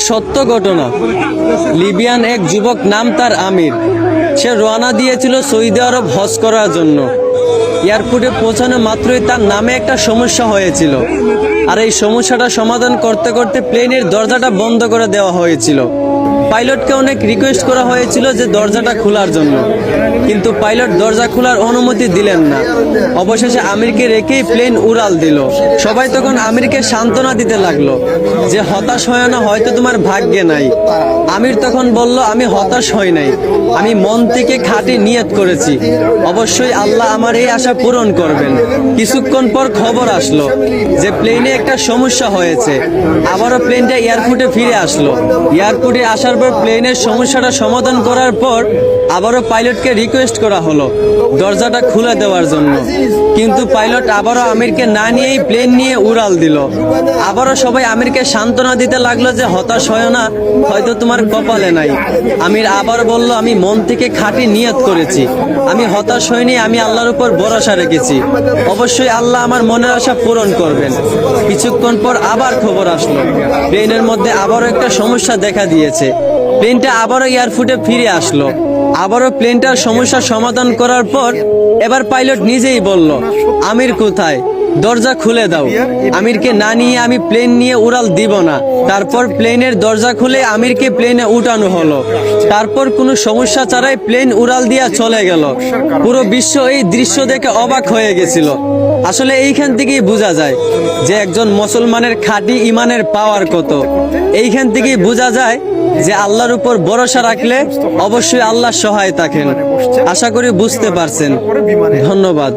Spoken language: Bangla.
সত্য ঘটনা। লিবিয়ান এক যুবক, নাম তার আমির। সে রওনা দিয়েছিল সৌদি আরব হজ করার জন্য। এয়ারপোর্টে পৌঁছানো মাত্রই তার নামে একটা সমস্যা হয়েছিল, আর এই সমস্যাটা সমাধান করতে করতে প্লেনের দরজাটা বন্ধ করে দেওয়া হয়েছিল। পাইলটকে অনেক রিকোয়েস্ট করা হয়েছিল যে দরজাটা খোলার জন্য, কিন্তু পাইলট দরজা খোলার অনুমতি দিলেন না। অবশেষে আমিরকে রেখেই প্লেন উড়াল দিল। সবাই তখন আমিরকে সান্ত্বনা দিতে লাগলো যে হতাশ হয় না, হয়তো তোমার ভাগ্যে নাই। আমির তখন বলল, আমি হতাশ হই নাই, আমি মন থেকে খাঁটি নিয়ত করেছি, অবশ্যই আল্লাহ আমার এই আশা পূরণ করবেন। কিছুক্ষণ পর খবর আসলো যে প্লেনে একটা সমস্যা হয়েছে। আবারও প্লেনটা এয়ারপোর্টে ফিরে আসলো। এয়ারপোর্টে আসার পর প্লেনের সমস্যাটা সমাধান করার পর আবারও পাইলটকে রিকোয়েস্ট করা হলো দরজাটা খুলে দেওয়ার জন্য, কিন্তু পাইলট আবারও আমিরকে না নিয়েই প্লেন নিয়ে উড়াল দিল। আবারও সবাই আমিরকে সান্ত্বনা দিতে লাগলো যে হতাশ হয় না, হয়তো তোমার কপালে নাই। আমির আবার বলল, আমি মন থেকে খাঁটি নিয়ত করেছি, আমি হতাশ হইনি, আমি আল্লাহর উপর ভরসা রেখেছি, অবশ্যই আল্লাহ আমার মনের আশা পূরণ করবেন। কিছুক্ষণ পর আবার খবর আসলো প্লেনের মধ্যে আবারও একটা সমস্যা দেখা দিয়েছে। প্লেনটা আবারও এয়ারপোর্টে ফিরে আসলো। আবারও প্লেনটার সমস্যার সমাধান করার পর এবার পাইলট নিজেই বলল, আমির কোথায়, দরজা খুলে দাও। আমিরকে না নিয়ে আমি প্লেন নিয়ে উড়াল দিব না। তারপর প্লেনের দরজা খুলে আমিরকে প্লেনে উঠানো হলো। তারপর কোনো সমস্যা ছাড়াই প্লেন উড়াল দিয়া চলে গেল। পুরো বিশ্ব এই দৃশ্য দেখে অবাক হয়ে গেছিল। আসলে এইখান থেকেই বোঝা যায় যে একজন মুসলমানের খাঁটি ইমানের পাওয়ার কত। এইখান থেকেই বোঝা যায় যে আল্লাহর উপর ভরসা রাখলে অবশ্যই আল্লাহ সহায় থাকেন। আশা করি বুঝতে পারছেন। ধন্যবাদ।